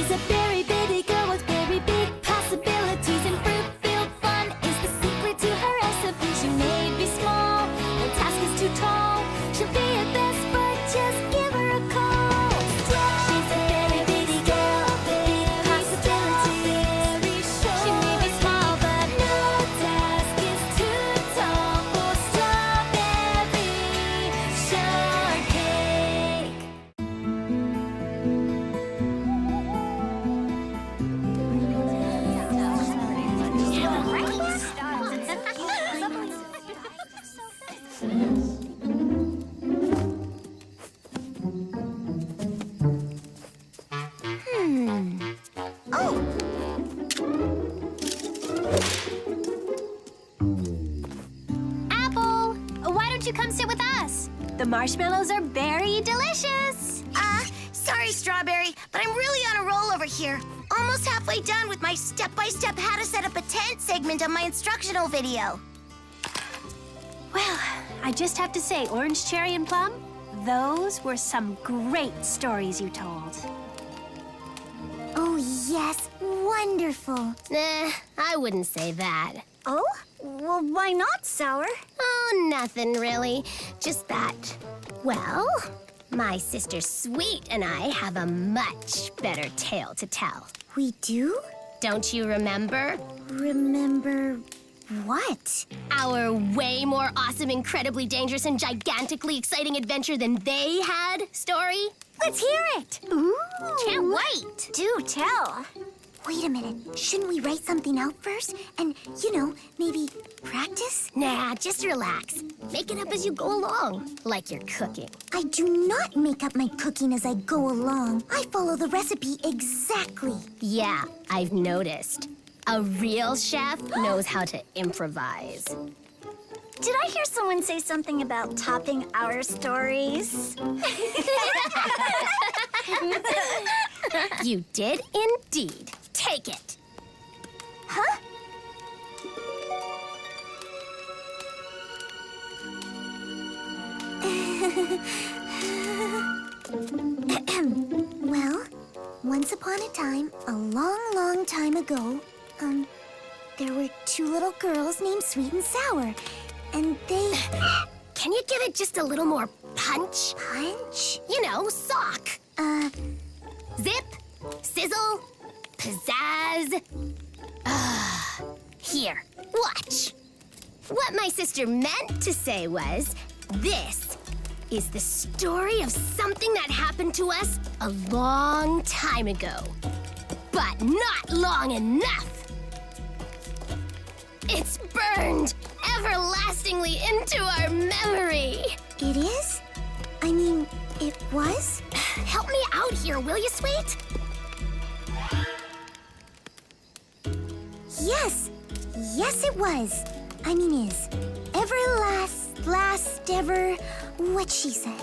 She's a very bitty girl with very big possibilities, and fruit-filled fun is the secret to her recipe. She may be small, no task is too tall. She'll be at best, but just give her a call. She's a very bitty girl with big possibilities. She may be small, but no task is too tall for strawberry shortcake. Apple, why don't you come sit with us? The marshmallows are very delicious. Sorry, Strawberry, but I'm really on a roll over here. Almost halfway done with my step-by-step how to set up a tent segment of my instructional video. Well, I just have to say, Orange, Cherry, and Plum, those were some great stories you told. Oh, yes, wonderful. Nah, I wouldn't say that. Oh? Well, why not, Sour? Oh, nothing really. Just that, well, my sister Sweet and I have a much better tale to tell. We do? Don't you remember? Remember what? Our way more awesome, incredibly dangerous, and gigantically exciting adventure than they had story? Let's hear it. Ooh. Can't wait. Do tell. Wait a minute. Shouldn't we write something out first? And, maybe practice? Nah, just relax. Make it up as you go along, like you're cooking. I do not make up my cooking as I go along. I follow the recipe exactly. Yeah, I've noticed. A real chef knows how to improvise. Did I hear someone say something about topping our stories? You did indeed. Take it. Huh? Well, once upon a time, a long, long time ago, there were two little girls named Sweet and Sour, and they... Can you give it just a little more punch? Punch? You know, sock. Zip, sizzle, pizzazz. Here, watch. What my sister meant to say was, this is the story of something that happened to us a long time ago. But not long enough. It's burned everlastingly into our memory. It is? I mean, it was? Help me out here, will you, Sweet? Yes. Yes, it was. I mean, is. Last ever, what she said.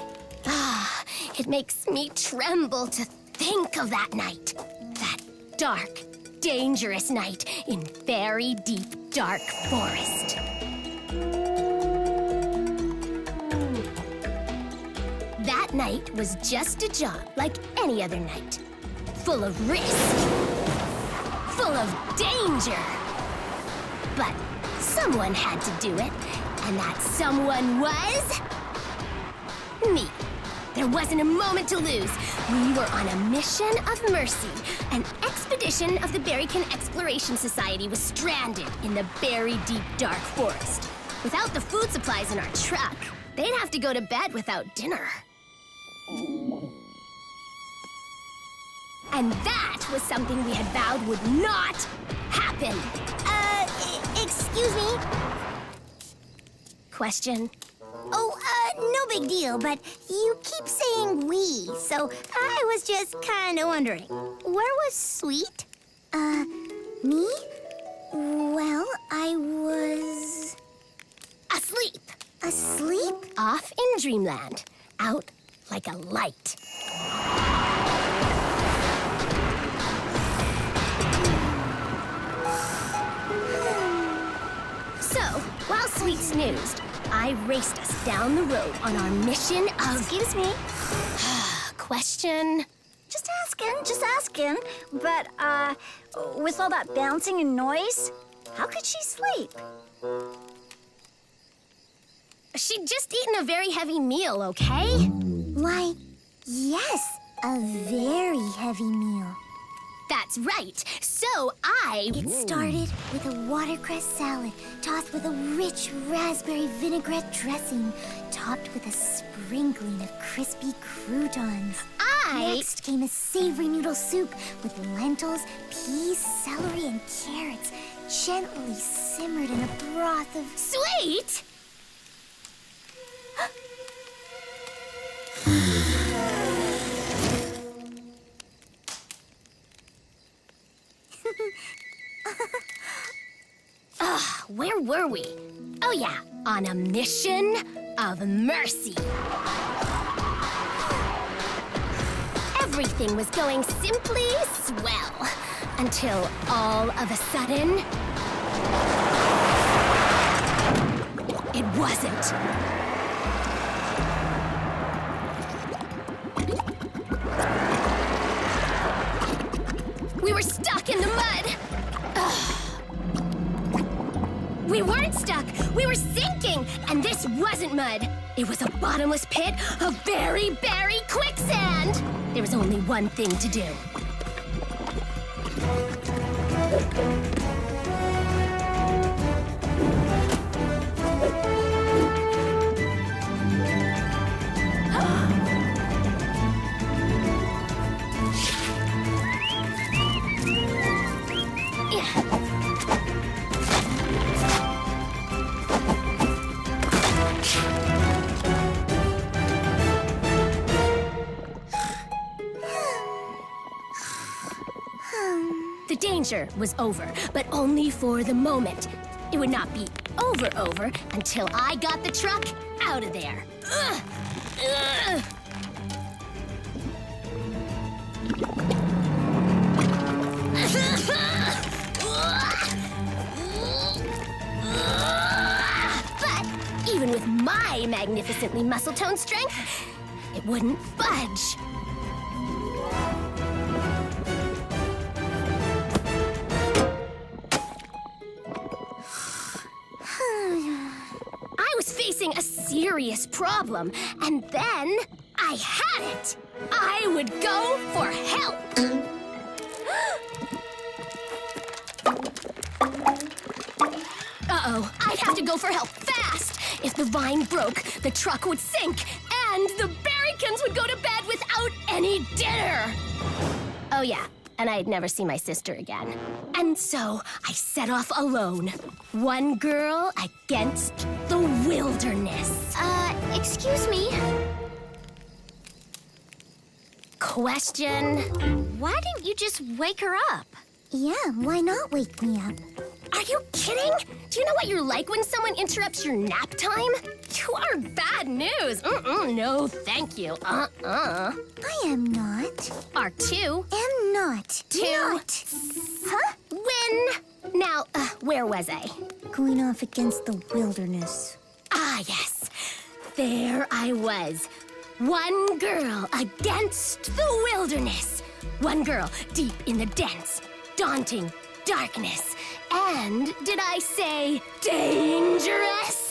It makes me tremble to think of that night. That dark, dangerous night in very deep, dark forest. That night was just a job like any other night. Full of risk. Full of danger. But someone had to do it, and that someone was... me. There wasn't a moment to lose. We were on a mission of mercy. An expedition of the Berrykin Exploration Society was stranded in the very deep, dark forest. Without the food supplies in our truck, they'd have to go to bed without dinner. And that was something we had vowed would not happen. Excuse me? Question? Oh, no big deal, but you keep saying we, so I was just kind of wondering. Where was Sweet? Me? Well, I was... Asleep. asleep? Off in dreamland. Out like a light. So, while Sweet snoozed, I raced us down the road on our mission of... Excuse me? Question? Just asking. But, with all that bouncing and noise, how could she sleep? She'd just eaten a very heavy meal, okay? Why, yes, a very heavy meal. That's right. So It started with a watercress salad tossed with a rich raspberry vinaigrette dressing, topped with a sprinkling of crispy croutons. Next came a savory noodle soup with lentils, peas, celery, and carrots, gently simmered in a broth of... Sweet! Where were we? Oh yeah, on a mission of mercy. Everything was going simply swell until all of a sudden, it wasn't. We were stuck in the mud. We weren't stuck. We were sinking. And this wasn't mud. It was a bottomless pit of very quicksand. There was only one thing to do. The danger was over, but only for the moment. It would not be over until I got the truck out of there. Ugh. Ugh. But even with my magnificently muscle-toned strength, it wouldn't budge. I was facing a serious problem, and then I had it. I would go for help. Uh-oh, I'd have to go for help fast. If the vine broke, the truck would sink, and the Berrykins would go to bed without any dinner. Oh yeah, and I'd never see my sister again. And so I set off alone. One girl against the wilderness. Excuse me? Question? Why didn't you just wake her up? Yeah, why not wake me up? Are you kidding? Do you know what you're like when someone interrupts your nap time? You are bad news. No, thank you. I am not. R2. Am not. Two. Not. Huh? Win. Now, where was I? Going off against the wilderness. Ah, yes. There I was. One girl against the wilderness. One girl deep in the dense, daunting darkness. And did I say dangerous?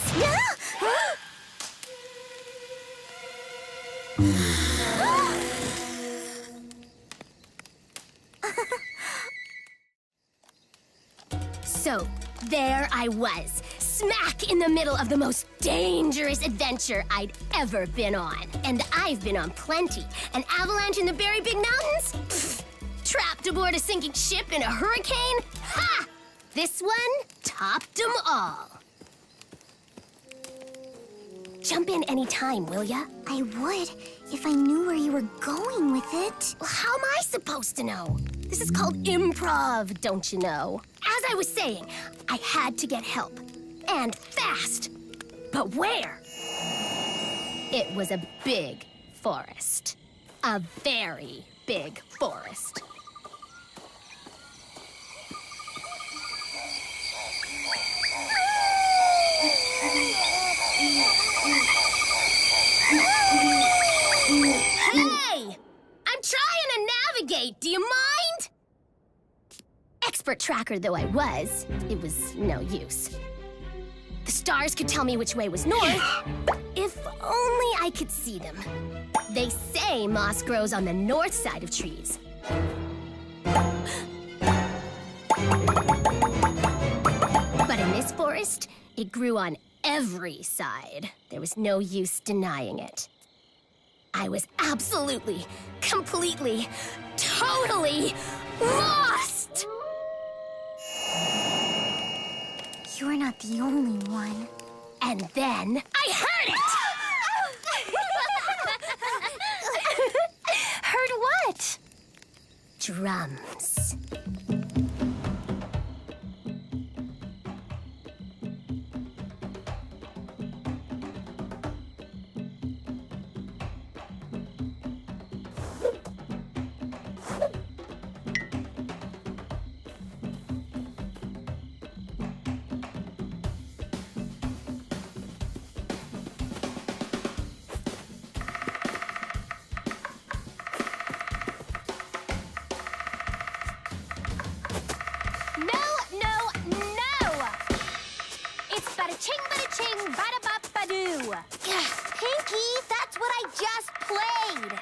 So, there I was, smack in the middle of the most dangerous adventure I'd ever been on. And I've been on plenty. An avalanche in the very big mountains? Pfft. Trapped aboard a sinking ship in a hurricane? Ha! This one topped them all. Jump in any time, will ya? I would if I knew where you were going with it. Well, how am I supposed to know? This is called improv, don't you know? As I was saying, I had to get help. And fast. But where? It was a big forest. A very big forest. Hey! I'm trying a nap! Wait, do you mind? Expert tracker though I was, it was no use. The stars could tell me which way was north, if only I could see them. They say moss grows on the north side of trees. But in this forest, it grew on every side. There was no use denying it. I was absolutely, completely, totally lost! You're not the only one. And then I heard it! Heard what? Drums. Pinky, that's what I just played.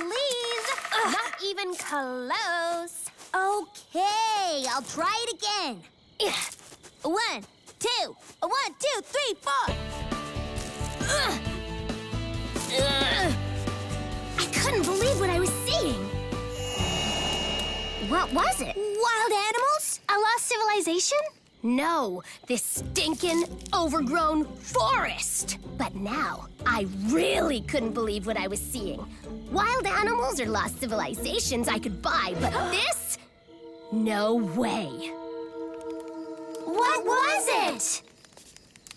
Please. Not even close. Okay, I'll try it again. 1, 2, 1, 2, 3, 4. I couldn't believe what I was seeing. What was it? Wild animals? A lost civilization? No, this stinking, overgrown forest. But now, I really couldn't believe what I was seeing. Wild animals or lost civilizations I could buy, but this? No way. What was it?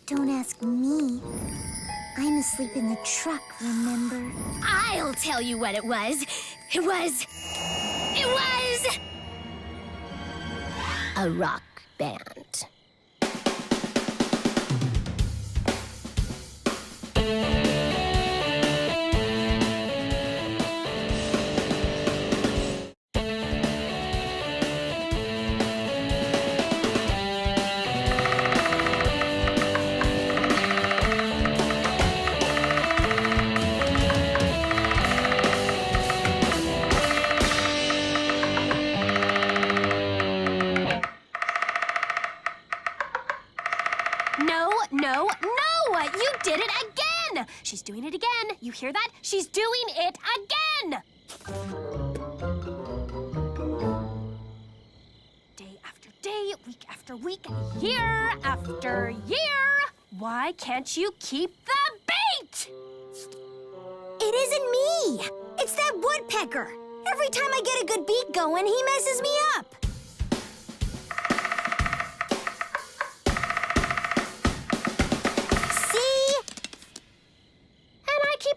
Don't ask me. I'm asleep in the truck, remember? I'll tell you what it was. It was a rock band. No! You did it again! She's doing it again. You hear that? She's doing it again! Day after day, week after week, year after year. Why can't you keep the beat? It isn't me. It's that woodpecker. Every time I get a good beat going, he messes me up.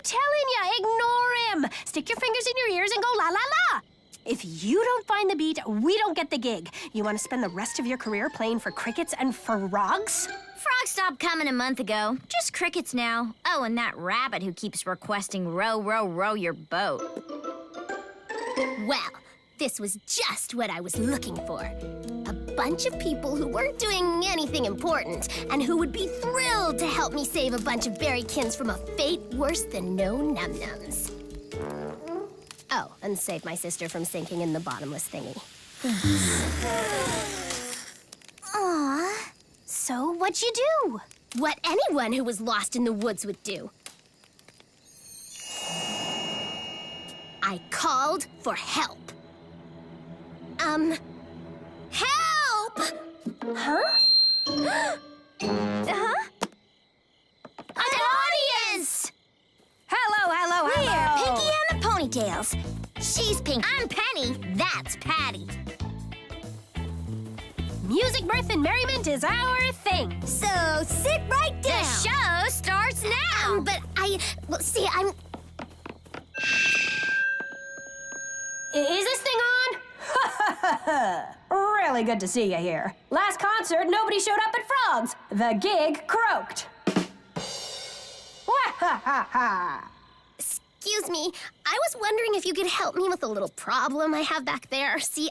Telling ya, ignore him. Stick your fingers in your ears and go la la la. If you don't find the beat, we don't get the gig. You want to spend the rest of your career playing for crickets and frogs? Frogs stopped coming a month ago. Just crickets now. Oh, and that rabbit who keeps requesting row, row, row your boat. Well, this was just what I was looking for. A bunch of people who weren't doing anything important and who would be thrilled to help me save a bunch of berrykins from a fate worse than no num-nums. Oh, and save my sister from sinking in the bottomless thingy. Aw. So what'd you do? What anyone who was lost in the woods would do. I called for help. Help! Huh? An audience! Hello. We're Pinky and the Ponytails. She's Pink. I'm Penny. That's Patty. Music, mirth, and merriment is our thing. So sit right down. The show starts now. But I'm... Is this thing on? Really good to see you here. Last concert, nobody showed up at Frogs. The gig croaked. Excuse me, I was wondering if you could help me with a little problem I have back there. See,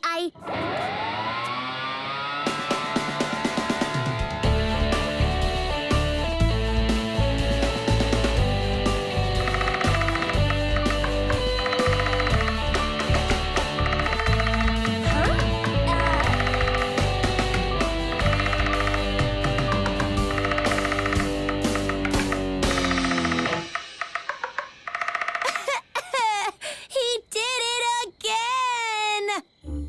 He did it again!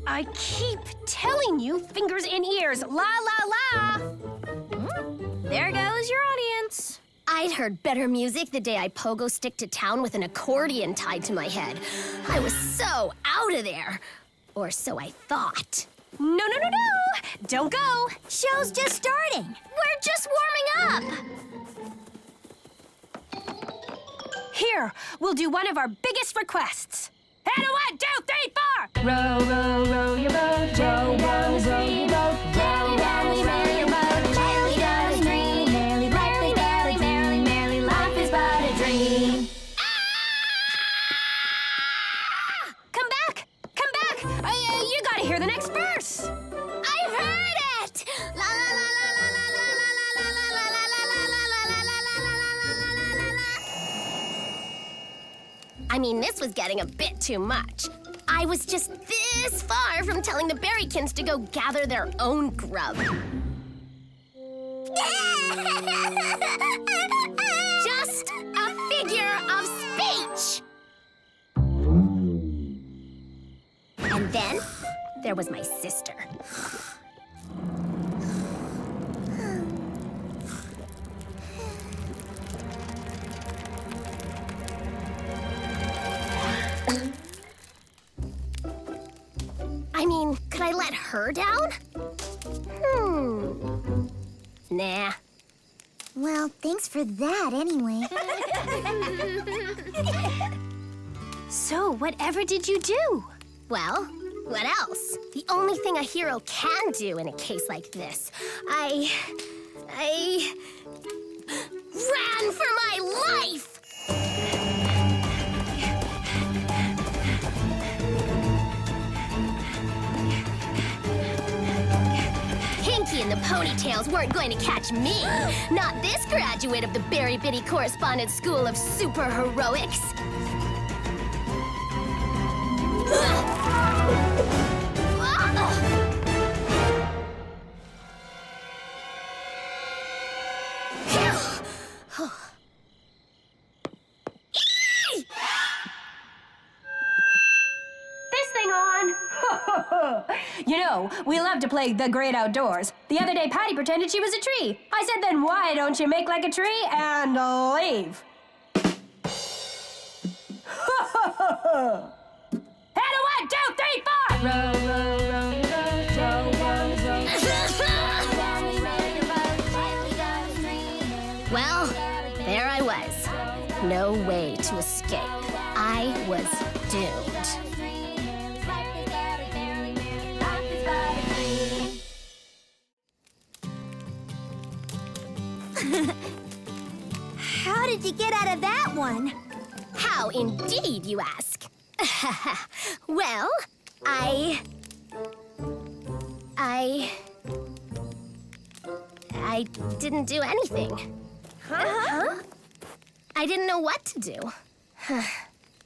I keep telling you, fingers in ears, la la la. There goes your audience. I'd heard better music the day I pogo stick to town with an accordion tied to my head. I was so out of there. Or so I thought. No, no, no, no! Don't go! Show's just starting. We're just warming up. Here, we'll do one of our biggest requests. And a 1, 2, 3, 4! Row, row, row your boat gently down the stream. Row down, row your boat gently down the stream. Merrily, merrily, merrily, merrily, merrily, life is but a dream. Come back! Come back! You gotta hear the next verse! I've heard it! La la la la la la la la la la la la la la la la la la la. I mean, this was getting a bit too much. I was just this far from telling the berrykins to go gather their own grub. Just a figure of speech. And then there was my sister. I mean, could I let her down? Nah. Well, thanks for that anyway. So, whatever did you do? Well, what else? The only thing a hero can do in a case like this. I ran for my life! Pinky and the Ponytails weren't going to catch me. Not this graduate of the Berry Bitty Correspondence School of Super Heroics. This thing on! You know, we love to play the great outdoors. The other day, Patty pretended she was a tree. I said, then why don't you make like a tree and leave? And a 1, 2, 3, 4! Row, row, row your boat gently down the stream. Well, there I was. No way to escape. I was doomed. How did you get out of that one? How indeed, you ask? Well, I didn't do anything. Huh? I didn't know what to do.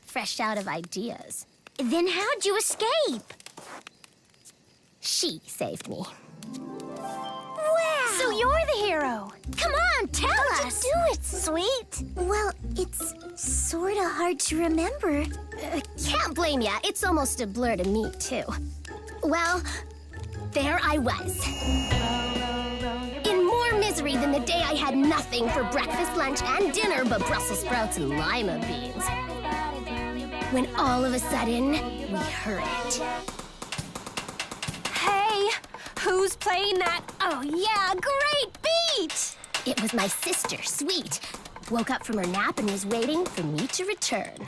Fresh out of ideas. Then how'd you escape? She saved me. Wow! So you're the hero. Come on, tell How'd us. you do it, sweet? Well, it's sort of hard to remember. Can't blame ya. It's almost a blur to me, too. Well, there I was. In more misery than the day I had nothing for breakfast, lunch, and dinner but Brussels sprouts and lima beans. When all of a sudden, we heard it. Hey, who's playing that? Oh, yeah, great beat! It was my sister, Sweet. Woke up from her nap and was waiting for me to return.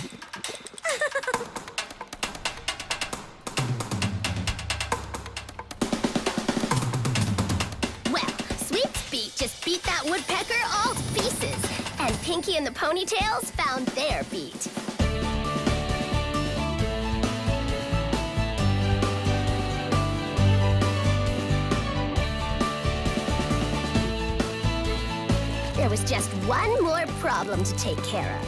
Well, Sweet's beat just beat that woodpecker all to pieces. And Pinky and the Ponytails found their beat. Just one more problem to take care of.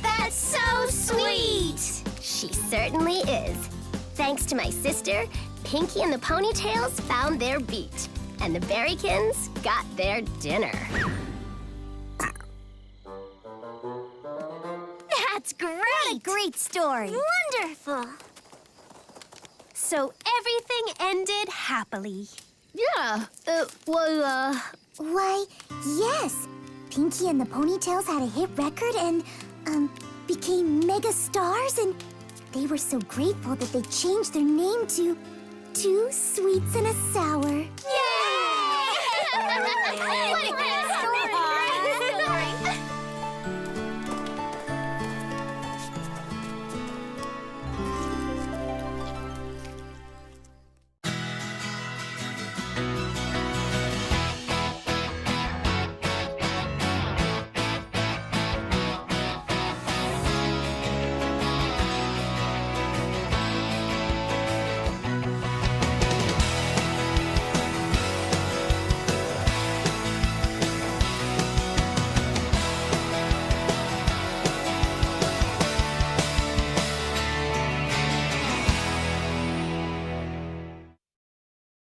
That's so sweet! She certainly is. Thanks to my sister, Pinky and the Ponytails found their beat, and the Berrykins got their dinner. That's great! What a great story! Wonderful! So everything ended happily. Yeah, it was, Why, yes. Pinky and the Ponytails had a hit record and, became mega stars, and they were so grateful that they changed their name to Two Sweets and a Sour. Yay!